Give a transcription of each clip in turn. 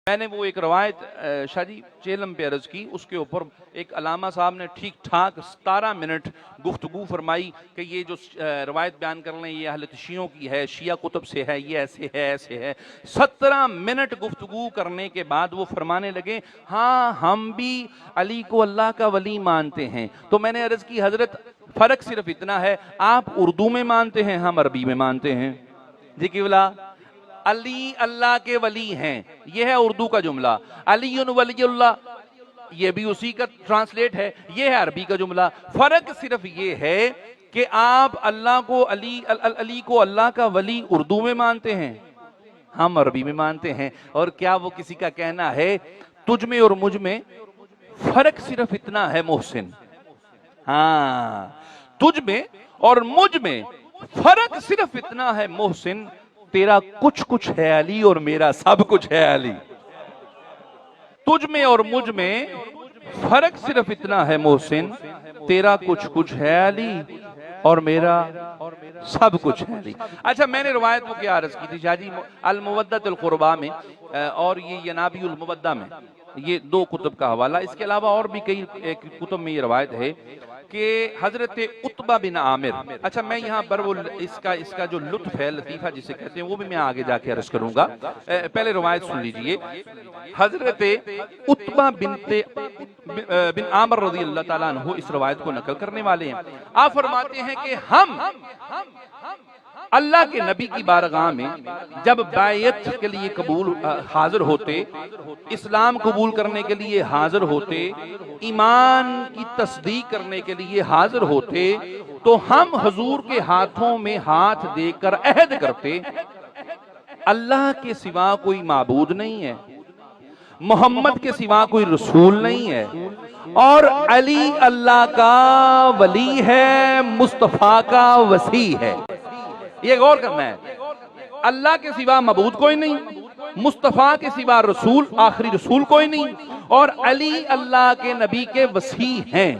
میں نے وہ ایک روایت شاہ جی چیلم پہ عرض کی، اس کے اوپر ایک علامہ صاحب نے ٹھیک ٹھاک 17 منٹ گفتگو فرمائی کہ یہ جو روایت بیان کر لیں یہ اہل شیعوں کی ہے، شیعہ کتب سے ہے، یہ ایسے ہے ایسے ہے۔ 17 منٹ گفتگو کرنے کے بعد وہ فرمانے لگے ہاں ہم بھی علی کو اللہ کا ولی مانتے ہیں۔ تو میں نے عرض کی حضرت فرق صرف اتنا ہے، آپ اردو میں مانتے ہیں، ہم عربی میں مانتے ہیں۔ جی قبلہ علی اللہ کے ولی ہیں، یہ ہے اردو کا جملہ، علی ولی اللہ یہ بھی اسی کا ٹرانسلیٹ ہے، یہ ہے عربی کا جملہ۔ فرق صرف یہ ہے کہ آپ اللہ کو علی کو اللہ کا ولی اردو میں مانتے ہیں، ہم عربی میں مانتے ہیں۔ اور کیا وہ کسی کا کہنا ہے تجھ میں اور مجھ میں فرق صرف اتنا ہے محسن، ہاں تجھ میں اور مجھ میں فرق صرف اتنا ہے محسن، تیرا کچھ کچھ ہے علی اور میرا سب کچھ ہے علی۔ تجھ میں اور مجھ میں فرق صرف اتنا ہے محسن، تیرا کچھ کچھ ہے علی اور میرا سب کچھ ہے علی۔ اچھا میں نے روایت وہ کیا عرض کی تھی شاہ جی، المودۃ القربہ میں اور یہ ینابی المودہ میں، یہ 2 کتب کا حوالہ۔ اس کے علاوہ اور بھی کئی کتب میں یہ روایت ہے کہ حضرت عتبہ بن عامر، اچھا میں یہاں پر وہ اس کا جو لطف ہے، لطیفہ جسے کہتے ہیں، وہ بھی میں آگے جا کے عرض کروں گا۔ پہلے روایت سن لیجئے۔ حضرت عتبہ بن عامر رضی اللہ تعالیٰ عنہ اس روایت کو نقل کرنے والے ہیں۔ آپ فرماتے ہیں کہ ہم اللہ کے نبی کی بارگاہ میں جب بیعت کے لیے حاضر ہوتے، اسلام قبول کرنے کے لیے حاضر ہوتے، ایمان کی تصدیق کرنے کے لیے حاضر ہوتے، تو ہم حضور کے ہاتھوں میں ہاتھ دے کر عہد کرتے اللہ کے سوا کوئی معبود نہیں ہے، محمد کے سوا کوئی رسول نہیں ہے، اور علی اللہ کا ولی ہے، مصطفیٰ کا وصی ہے۔ یہ غور کرنا ہے، اللہ کے سوا معبود کوئی نہیں، مصطفیٰ کے سوا رسول آخری رسول کوئی نہیں، اور علی اللہ کے نبی کے وصی ہیں۔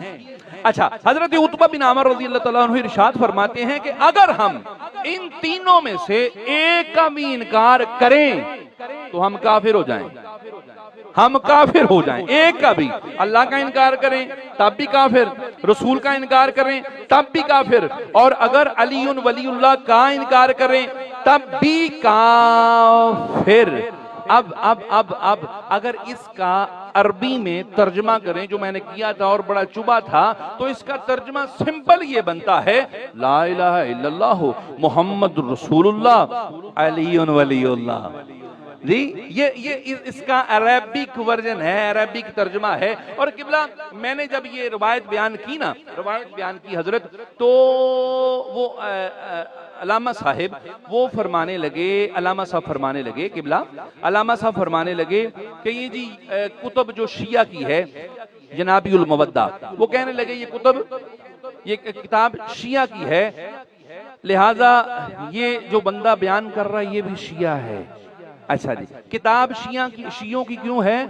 اچھا حضرت عتبہ بن عامر رضی اللہ تعالیٰ عنہ ارشاد فرماتے ہیں کہ اگر ہم ان تینوں میں سے ایک کا بھی انکار کریں تو ہم کافر ہو جائیں، ہم کافر ہو جائیں۔ ایک کا بھی، اللہ کا انکار کریں تب بھی کافر، رسول کا انکار کریں تب بھی کافر، اور اگر علی ولی اللہ کا انکار کریں تب بھی کافر۔ اب اگر اس کا عربی میں ترجمہ کریں جو میں نے کیا تھا اور بڑا چبا تھا، تو اس کا ترجمہ سمپل یہ بنتا ہے لا الہ الا اللہ محمد رسول اللہ علی ولی اللہ۔ جی یہ اس کا عربک ورژن ہے، عربک ترجمہ ہے۔ اور قبلہ میں نے جب یہ روایت بیان کی نا، روایت بیان کی حضرت، تو وہ علامہ صاحب وہ فرمانے لگے، علامہ صاحب فرمانے لگے قبلہ، علامہ صاحب فرمانے لگے کہ یہ جی کتب جو شیعہ کی ہے ینابی المودہ، وہ کہنے لگے یہ کتاب شیعہ کی ہے، لہٰذا یہ جو بندہ بیان کر رہا ہے یہ بھی شیعہ ہے۔ اچھا جی، کتاب شیعوں کی کیوں ہے؟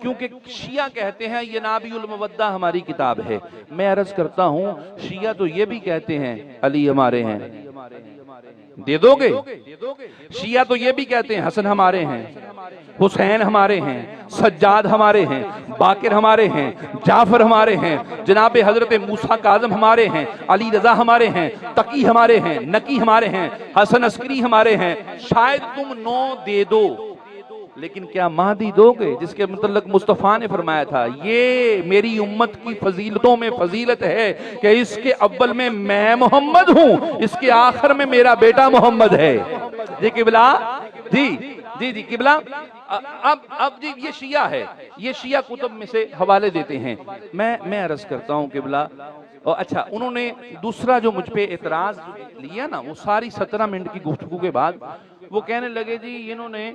کیونکہ شیعہ کہتے ہیں ینابی المودہ ہماری کتاب ہے۔ میں عرض کرتا ہوں شیعہ تو یہ بھی کہتے ہیں علی ہمارے ہیں، دے دو گے؟ شیعہ تو یہ بھی کہتے ہیں حسن ہمارے ہیں، حسین ہمارے ہیں، سجاد ہمارے ہیں، باقر ہمارے ہیں، جعفر ہمارے ہیں، جناب حضرت موسیٰ کاظم ہمارے ہیں، علی رضا ہمارے ہیں، تقی ہمارے ہیں، نقی ہمارے ہیں، حسن عسکری ہمارے ہیں۔ شاید تم 9 دے دو لیکن کیا مہدی دو گے؟ جس کے متعلق مصطفیٰ نے فرمایا تھا یہ میری امت کی فضیلتوں میں فضیلت ہے کہ اس کے اول میں میں محمد ہوں، اس کے آخر میں میرا بیٹا محمد ہے۔ جی قبلہ، جی قبلہ، اب جی یہ شیعہ ہے، یہ شیعہ کتب میں سے حوالے دیتے ہیں۔ میں عرض کرتا ہوں قبلہ، اچھا انہوں نے دوسرا جو مجھ پہ اعتراض لیا نا، وہ ساری 17 منٹ کی گفتگو کے بعد وہ کہنے لگے جی انہوں نے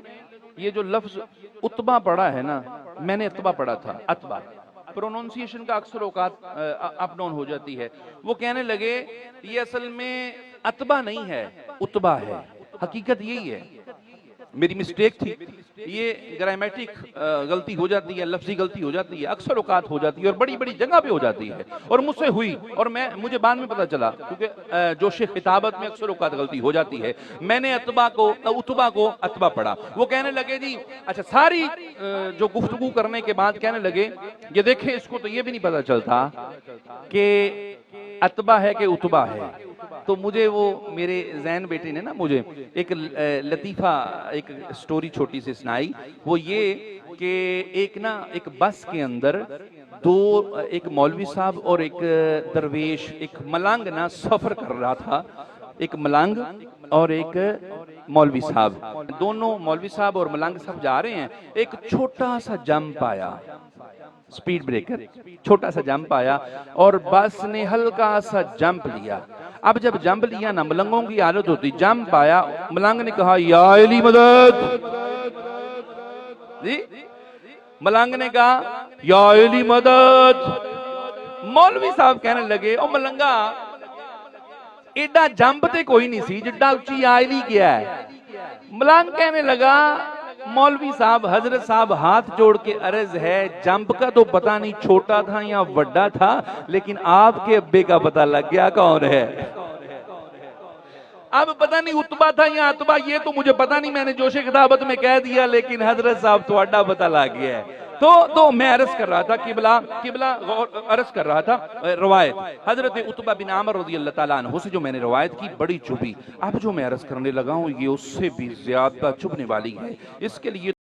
یہ جو لفظ عتبہ پڑھا ہے نا، میں نے عتبہ پڑھا تھا، عتبہ پروننسیشن کا اکثر اوقات اپ ڈاؤن ہو جاتی ہے۔ وہ کہنے لگے یہ اصل میں عتبہ نہیں ہے، عتبہ ہے، حقیقت یہی ہے۔ میری مسٹیک تھی، یہ گرامیٹک غلطی ہو جاتی ہے، لفظی غلطی ہو جاتی ہے، اکثر اوقات ہو جاتی ہے اور بڑی بڑی جگہ پہ ہو جاتی ہے، اور مجھ سے ہوئی، اور مجھے بعد میں پتا چلا، کیونکہ جوش خطابت میں اکثر اوقات غلطی ہو جاتی ہے۔ میں نے اتبا کو اتبا پڑھا، وہ کہنے لگے جی اچھا، ساری جو گفتگو کرنے کے بعد کہنے لگے یہ دیکھیں اس کو تو یہ بھی نہیں پتا چلتا کہ اتبا ہے کہ اتبا ہے۔ تو مجھے وہ میرے زین بیٹے نے نا مجھے ایک لطیفہ، ایک سٹوری چھوٹی سی سنائی، وہ یہ کہ ایک بس کے اندر ایک مولوی صاحب اور ایک درویش، ایک ملنگ نا سفر کر رہا تھا، ایک ملنگ اور ایک مولوی صاحب، دونوں مولوی صاحب اور ملنگ صاحب جا رہے ہیں، ایک چھوٹا سا جمپ آیا، سپیڈ بریکر، چھوٹا سا جمپ آیا اور بس نے ہلکا سا جمپ لیا۔ اب جب جمپ لیا نا، ملنگوں کی عادت ہوتی، جمپ آیا، ملنگ نے کہا یا علی مدد، جی ملنگ نے کہا یا علی مدد، مولوی صاحب کہنے لگے او ملنگا ایڈا جمپ تے کوئی نہیں سی جڈا اچھی یا علی کیا ہے۔ ملنگ کہنے لگا مولوی صاحب، حضرت صاحب ہاتھ جوڑ کے عرض ہے، جمپ کا تو پتہ نہیں چھوٹا تھا یا بڑا تھا، لیکن آپ کے ابے کا پتہ لگ گیا کون ہے۔ اب پتہ نہیں اتبا تھا یا اتبا، یہ تو مجھے پتہ نہیں، میں نے جوش خطابت میں کہہ دیا، لیکن حضرت صاحب تو اڈا پتہ لگ گیا ہے۔ تو میں عرض کر رہا تھا قبلہ عرض کر رہا تھا، روایت حضرت اتبا بن عامر رضی اللہ تعالیٰ عنہ سے جو میں نے روایت کی بڑی چبھی، اب جو میں عرض کرنے لگا ہوں یہ اس سے بھی زیادہ چبھنے والی ہے، اس کے لیے